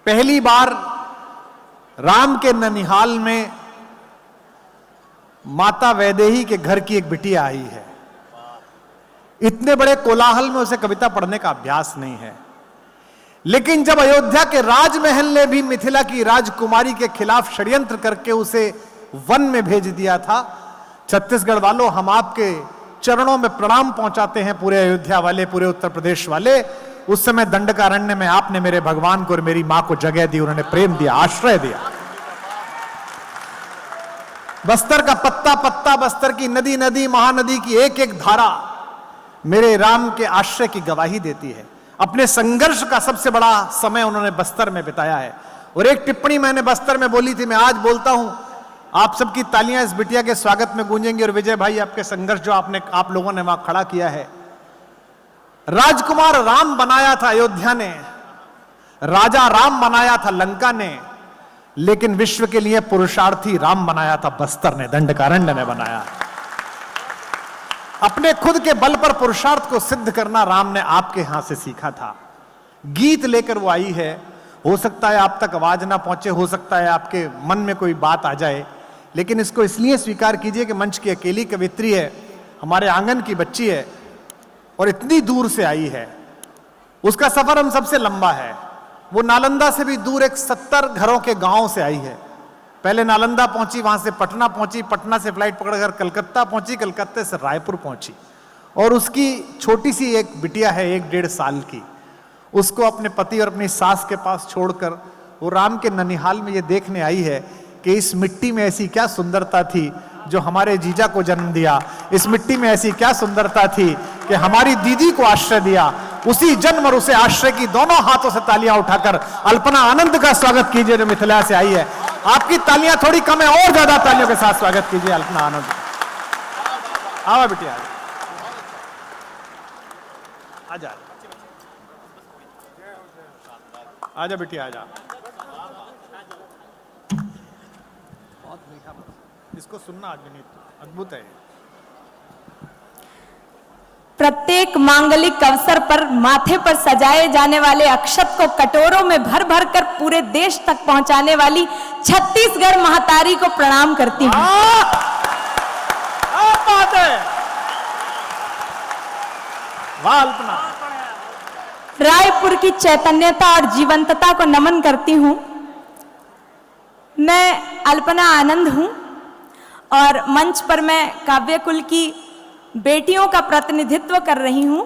पहली बार राम के ननिहाल में माता वैदेही के घर की एक बिटिया आई है। इतने बड़े कोलाहल में उसे कविता पढ़ने का अभ्यास नहीं है, लेकिन जब अयोध्या के राजमहल ने भी मिथिला की राजकुमारी के खिलाफ षड्यंत्र करके उसे वन में भेज दिया था, छत्तीसगढ़ वालों, हम आपके चरणों में प्रणाम पहुंचाते हैं, पूरे अयोध्या वाले, पूरे उत्तर प्रदेश वाले। उस समय दंडकारण्य में आपने मेरे भगवान को और मेरी मां को जगह दी, उन्होंने प्रेम दिया, आश्रय दिया। बस्तर का पत्ता पत्ता, बस्तर की नदी नदी, महानदी की एक एक धारा मेरे राम के आश्रय की गवाही देती है। अपने संघर्ष का सबसे बड़ा समय उन्होंने बस्तर में बिताया है। और एक टिप्पणी मैंने बस्तर में बोली थी, मैं आज बोलता हूं, आप सबकी तालियां इस बिटिया के स्वागत में गूंजेंगी। और विजय भाई, आपके संघर्ष जो आप लोगों ने वहां खड़ा किया है, राजकुमार राम बनाया था अयोध्या ने, राजा राम बनाया था लंका ने, लेकिन विश्व के लिए पुरुषार्थी राम बनाया था बस्तर ने, दंडकारण्य ने बनाया। अपने खुद के बल पर पुरुषार्थ को सिद्ध करना राम ने आपके यहां से सीखा था। गीत लेकर वो आई है, हो सकता है आप तक आवाज ना पहुंचे, हो सकता है आपके मन में कोई बात आ जाए, लेकिन इसको इसलिए स्वीकार कीजिए कि मंच की अकेली कवित्री है, हमारे आंगन की बच्ची है और इतनी दूर से आई है। उसका सफर हम सबसे लंबा है। वो नालंदा से भी दूर एक 70 घरों के गांव से आई है। पहले नालंदा पहुंची, वहां से पटना पहुंची, पटना से फ्लाइट पकड़कर कलकत्ता पहुंची, कलकत्ते से रायपुर पहुंची। और उसकी छोटी सी एक बिटिया है 1-1.5 साल की, उसको अपने पति और अपनी सास के पास छोड़कर वो राम के ननिहाल में ये देखने आई है कि इस मिट्टी में ऐसी क्या सुंदरता थी जो हमारे जीजा को जन्म दिया, इस मिट्टी में ऐसी क्या सुंदरता थी कि हमारी दीदी को आश्रय दिया। उसी जन्म और उसे आश्रय की दोनों हाथों से तालियां उठाकर अल्पना आनंद का स्वागत कीजिए, जो मिथिला से आई है। आपकी तालियां थोड़ी कम है, और ज्यादा तालियों के साथ स्वागत कीजिए अल्पना आनंद। आओ बेटी, आजा, आजा बेटी, आजा। बहुत मीठा, इसको सुनना आज भी अद्भुत है। प्रत्येक मांगलिक अवसर पर माथे पर सजाए जाने वाले अक्षत को कटोरों में भर भर कर पूरे देश तक पहुंचाने वाली छत्तीसगढ़ महतारी को प्रणाम करती हूँ। बात है, वाह अल्पना। रायपुर की चैतन्यता और जीवंतता को नमन करती हूँ। मैं अल्पना आनंद हूँ और मंच पर मैं काव्य कुल की बेटियों का प्रतिनिधित्व कर रही हूँ।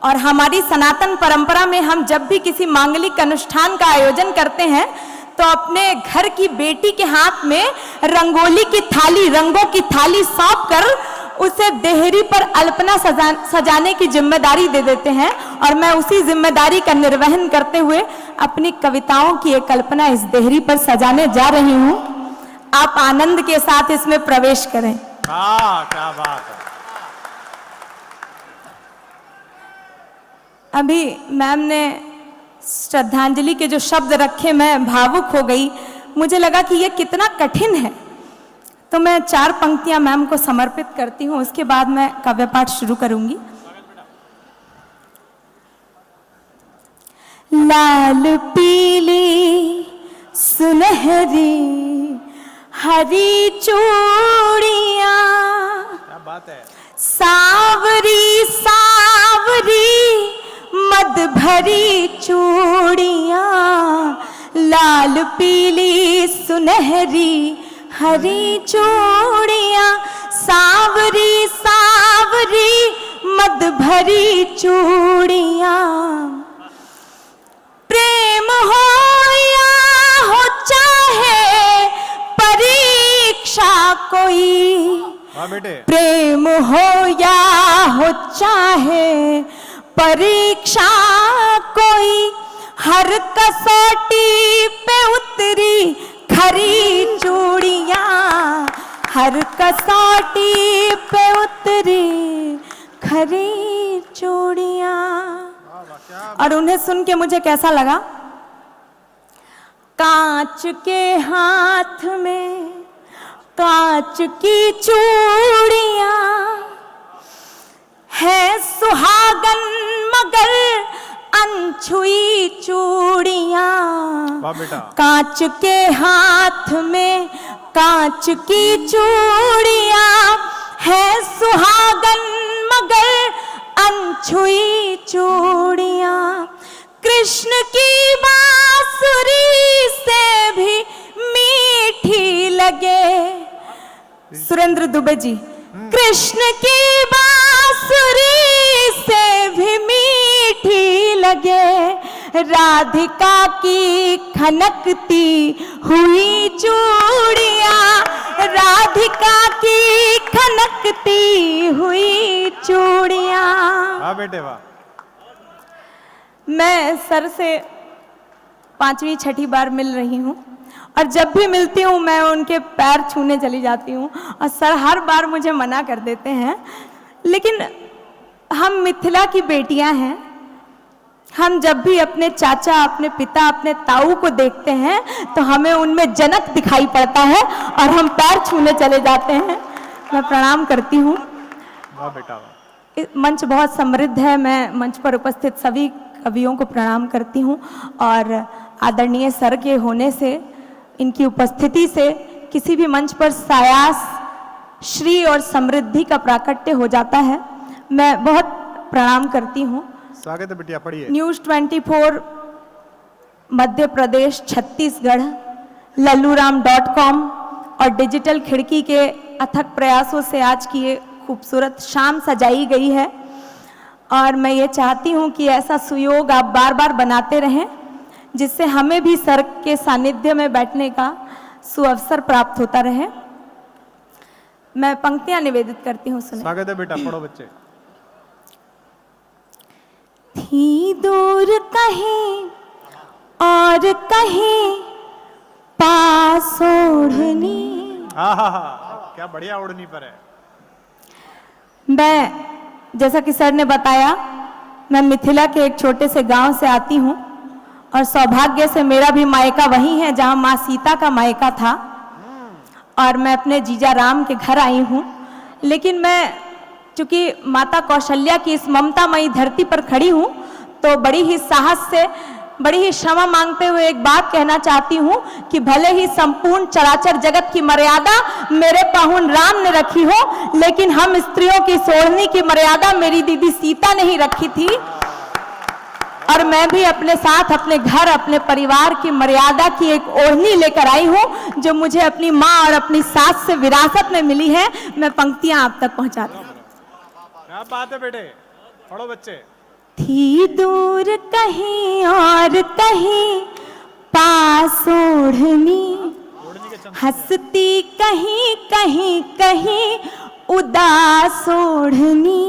और हमारी सनातन परंपरा में हम जब भी किसी मांगलिक अनुष्ठान का आयोजन करते हैं तो अपने घर की बेटी के हाथ में रंगोली की थाली, रंगों की थाली सौंप कर उसे देहरी पर अल्पना सजाने की जिम्मेदारी दे देते हैं। और मैं उसी जिम्मेदारी का निर्वहन करते हुए अपनी कविताओं की एक कल्पना इस देहरी पर सजाने जा रही हूँ। आप आनंद के साथ इसमें प्रवेश करें। क्या बात है। अभी मैम ने श्रद्धांजलि के जो शब्द रखे, मैं भावुक हो गई। मुझे लगा कि ये कितना कठिन है, तो मैं 4 पंक्तियां मैम को समर्पित करती हूँ, उसके बाद मैं काव्य पाठ शुरू करूंगी। लाल पीली सुनहरी हरी चूड़ियां, क्या बात है, सावरी सावरी मद भरी चूड़ियां, लाल पीली सुनहरी हरी चूड़ियां, सावरी सावरी मद भरी चूड़ियां। प्रेम हो या हो चाहे परीक्षा कोई, प्रेम हो या हो चाहे परीक्षा कोई, हर कसौटी पे उतरी खरी चूड़ियां, हर कसौटी पे उतरी खरी चूड़ियां। और उन्हें सुन के मुझे कैसा लगा? कांच के हाथ में कांच की चूड़ियां, है सुहागन मगर अनछुई चूड़ियां, वाह बेटा। कांच के हाथ में कांच की चूड़ियां, है सुहागन मगर अनछुई चूड़ियां। कृष्ण की बांसुरी से भी मीठी लगे, सुरेंद्र दुबे जी, कृष्ण की बांसुरी से भी मीठी लगे, राधिका की खनकती हुई चूड़ियां, राधिका की खनकती हुई चूड़ियां। वाह बेटे वाह। मैं सर से 5वीं 6ठी बार मिल रही हूँ और जब भी मिलती हूँ मैं उनके पैर छूने चली जाती हूँ और सर हर बार मुझे मना कर देते हैं, लेकिन हम मिथिला की बेटियां हैं। हम जब भी अपने चाचा, अपने पिता, अपने ताऊ को देखते हैं तो हमें उनमें जनक दिखाई पड़ता है और हम पैर छूने चले जाते हैं। मैं प्रणाम करती हूँ। वाह बेटा वाह। मंच बहुत समृद्ध है। मैं मंच पर उपस्थित सभी कवियों को प्रणाम करती हूँ और आदरणीय सर के होने से, इनकी उपस्थिति से किसी भी मंच पर सायास, श्री और समृद्धि का प्राकट्य हो जाता है। मैं बहुत प्रणाम करती हूँ। स्वागत है बिटिया, पढ़िए। न्यूज़ 24 मध्य प्रदेश, छत्तीसगढ़, लल्लूराम.com और डिजिटल खिड़की के अथक प्रयासों से आज की ये खूबसूरत शाम सजाई गई है और मैं ये चाहती हूँ कि ऐसा सुयोग आप बार बार बनाते रहें, जिससे हमें भी सर के सानिध्य में बैठने का सुअवसर प्राप्त होता रहे। मैं पंक्तियां निवेदित करती हूँ, सुने। स्वागत है बेटा, पढ़ो बच्चे। थी दूर कहीं और कहीं पास ओढ़नी। क्या बढ़िया ओढ़नी पर है। मैं, जैसा कि सर ने बताया, मैं मिथिला के एक छोटे से गांव से आती हूँ और सौभाग्य से मेरा भी मायका वही है जहां माँ सीता का मायका था और मैं अपने जीजा राम के घर आई हूँ। लेकिन मैं चूंकि माता कौशल्या की इस ममतामयी धरती पर खड़ी हूँ तो बड़ी ही साहस से, बड़ी ही क्षमा मांगते हुए एक बात कहना चाहती हूँ कि भले ही संपूर्ण चराचर जगत की मर्यादा मेरे पाहुन राम ने रखी हो, लेकिन हम स्त्रियों की सोड़नी की मर्यादा मेरी दीदी सीता ने ही रखी थी और मैं भी अपने साथ अपने घर, अपने परिवार की मर्यादा की एक ओढ़नी लेकर आई हूँ जो मुझे अपनी माँ और अपनी सास से विरासत में मिली है। मैं पंक्तियां आप तक पहुंचाती हूँ। क्या बात है बेटे, पढ़ो बच्चे। थी दूर कहीं और कहीं पास ओढ़नी, हंसती कहीं कहीं कहीं उदास ओढ़नी।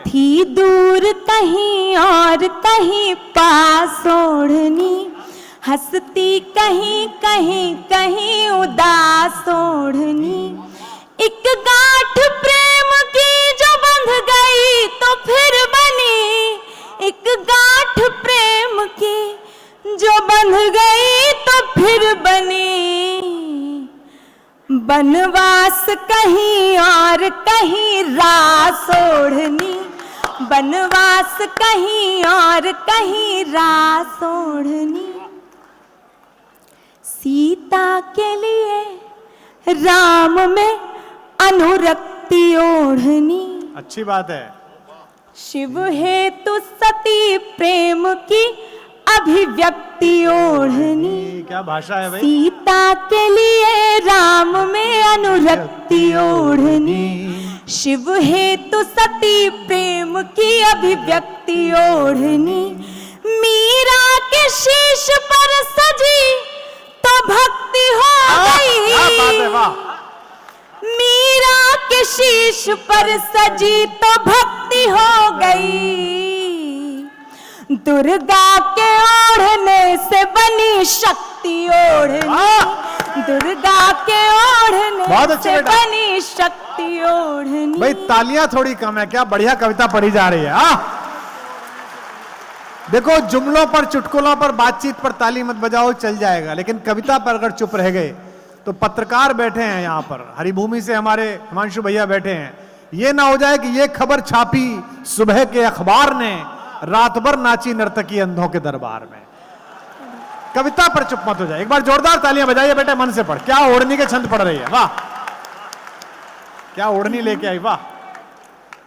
थी दूर कहीं और कहीं पास ओढ़नी, हंसती कहीं कहीं कहीं उदास ओढ़नी। एक गांठ प्रेम की जो बंध गई तो फिर बनी, एक गांठ प्रेम की जो बंध गई तो फिर बनी। बनवास कहीं और कहीं रास ओढ़नी, बनवास कहीं और कहीं रास ओढ़नी। सीता के लिए राम में अनुरक्ति ओढ़नी। अच्छी बात है। शिव हेतु सती प्रेम की अभिव्यक्ति ओढ़नी। क्या भाषा है भाई। सीता के लिए राम में अनुरक्ति ओढ़नी, शिव हेतु सती प्रेम की अभिव्यक्ति ओढ़नी। मीरा के शीश पर सजी तो भक्ति हो गई, मीरा के शीश पर सजी तो भक्ति हो गई। दुर्गा के ओढ़ने से बनी शक्ति ओढ़नी, दुर्गा के ओढ़ने से बनी शक्ति ओढ़नी। भाई तालियां थोड़ी कम है क्या, बढ़िया कविता पढ़ी जा रही है। देखो जुमलों पर, चुटकुलों पर, बातचीत पर ताली मत बजाओ, चल जाएगा, लेकिन कविता पर अगर चुप रह गए तो पत्रकार बैठे हैं यहाँ पर, हरिभूमि से हमारे हिमांशु भैया बैठे हैं, ये ना हो जाए कि ये खबर छापी सुबह के अखबार ने रात भर नाची नर्तकी अंधों के दरबार में। कविता पर चुप मत हो जाए। एक बार जोरदार तालियां बजाइए बेटे, मन से पढ़। क्या ओढ़नी के छंद पढ़ रही है, वाह, क्या ओढ़नी लेके आई, वाह।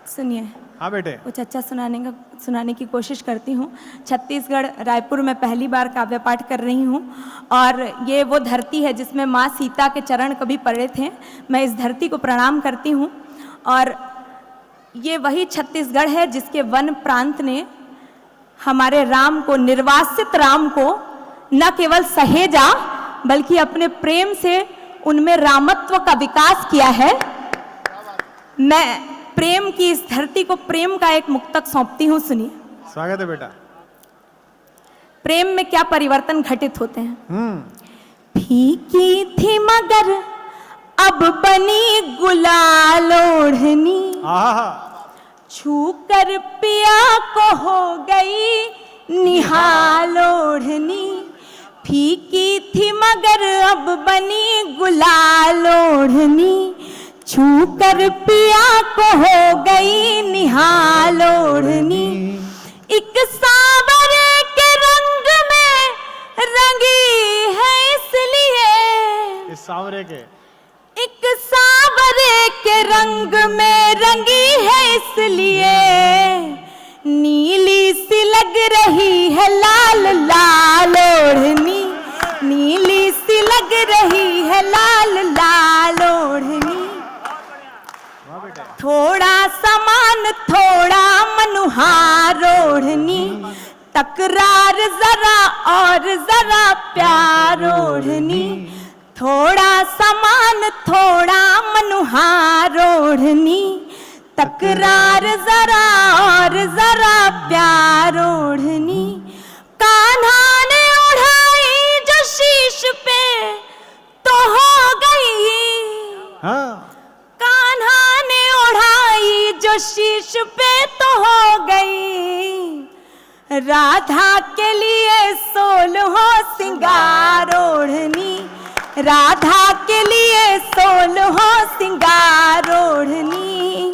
सुनिए, हाँ बेटे, कुछ अच्छा सुनाने की कोशिश करती हूँ। छत्तीसगढ़ रायपुर में पहली बार काव्य पाठ कर रही हूँ और ये वो धरती है जिसमें माँ सीता के चरण कभी पड़े थे। मैं इस धरती को प्रणाम करती हूँ और ये वही छत्तीसगढ़ है जिसके वन प्रांत ने हमारे राम को, निर्वासित राम को न केवल सहेजा बल्कि अपने प्रेम से उनमें रामत्व का विकास किया है। मैं प्रेम की इस धरती को प्रेम का एक मुक्तक सौंपती हूँ, सुनिए। स्वागत है बेटा। प्रेम में क्या परिवर्तन घटित होते हैं। फीकी थी मगर अब बनी गुलाल ओढ़नी, छू कर पिया को हो गई निहाल ओढ़नी। फीकी थी मगर अब बनी गुलाल ओढ़नी, छू कर पिया को हो गई निहाल ओढ़नी। एक सांवरे के रंग में रंगी है इसलिए, इस सांवरे के, एक सांवरे के रंग में रंगी है इसलिए, नीली सी लग रही है लाल लाल ओढ़नी, नीली सी लग रही है लाल लाल ओढ़नी। थोड़ा समान थोड़ा मनुहार ओढ़नी, तकरार जरा और जरा प्यार ओढ़नी। थोड़ा समान थोड़ा मनुहार ओढ़नी, तकरार जरा और जरा प्यार ओढ़नी। कान्हा ने उड़ाई जो शीश पे तो हो गई, कान्हा ने उड़ाई जो शीश पे तो हो गई। राधा के लिए 16 सिंगार ओढ़नी, राधा के लिए 16 सिंगार ओढ़नी।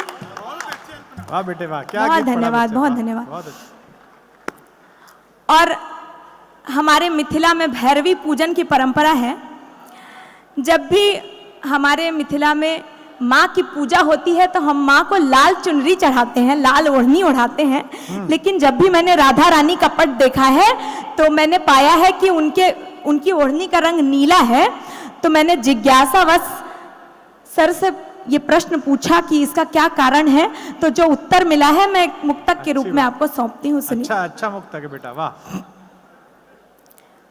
वाह बेटे वाह, क्या बहुत धन्यवाद, बहुत धन्यवाद। बहुत अच्छा। और हमारे मिथिला में भैरवी पूजन की परंपरा है। जब भी हमारे मिथिला में माँ की पूजा होती है तो हम माँ को लाल चुनरी चढ़ाते हैं, लाल ओढ़नी ओढ़ाते हैं। लेकिन जब भी मैंने राधा रानी का पट देखा है तो मैंने पाया है कि उनकी ओढ़नी का रंग नीला है। तो मैंने जिज्ञासावश सर से ये प्रश्न पूछा कि इसका क्या कारण है, तो जो उत्तर मिला है मैं एक मुक्तक के रूप में आपको सौंपती हूँ, सुनिए। अच्छा अच्छा मुक्तक है बेटा, वाह।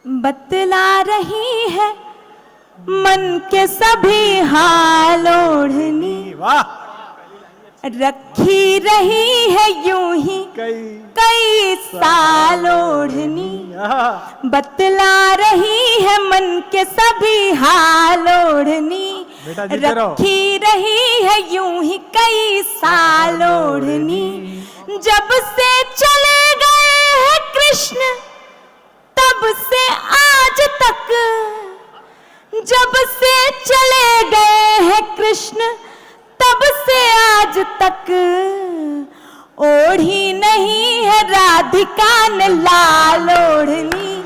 बतला रही है मन के सभी हाल ओढ़नी, वाह। रखी रही है यूं ही कई साल ओढ़नी, बतला रही है मन के सभी हाल ओढ़नी, रखी रही है यूं ही कई साल ओढ़नी। जब से चले गए हैं कृष्ण तब से आज तक, जब से चले गए हैं कृष्ण तब से आज तक, ओढ़ी नहीं है राधिका ने लाल ओढ़नी,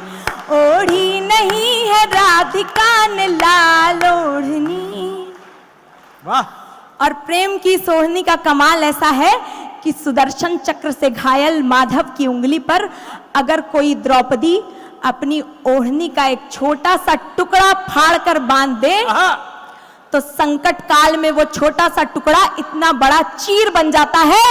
ओढ़ी नहीं है राधिका ने लाल ओढ़नी। वाह। और प्रेम की सोहनी का कमाल ऐसा है कि सुदर्शन चक्र से घायल माधव की उंगली पर अगर कोई द्रौपदी अपनी ओढ़नी का एक छोटा सा टुकड़ा फाड़कर बांध दे तो संकट काल में वो छोटा सा टुकड़ा इतना बड़ा चीर बन जाता है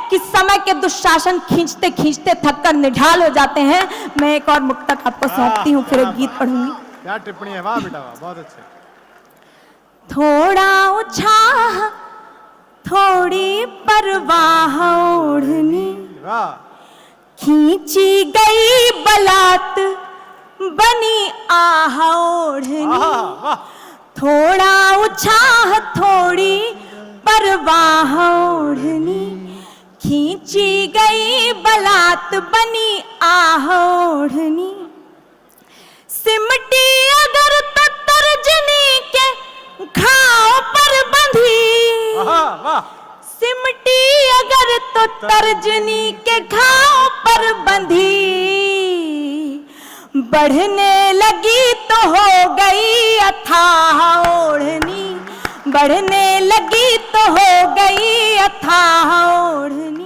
कि समय के दुशासन खींचते खींचते थककर निढाल हो जाते हैं। मैं एक और मुक्तक आपको सौंपती हूँ, फिर एक गीत पढ़ूंगी। क्या टिप्पणी है, वाह बेटा वाह, बहुत अच्छे। थोड़ा उछाह थोड़ी परवाह ओढ़नी, खींची गई बलात बनी आह ओढ़नी। थोड़ा उछाह थोड़ी परवाह ओढ़नी, खींची गई बलात बनी आह ओढ़नी। सिमटी अगर तो तर्जनी के घाव पर बंधी, सिमटी अगर तो तर्जनी के घाव पर पर बंधी, बढ़ने लगी तो हो गई अथाह ओढ़नी, बढ़ने लगी तो हो गई अथाह ओढ़नी।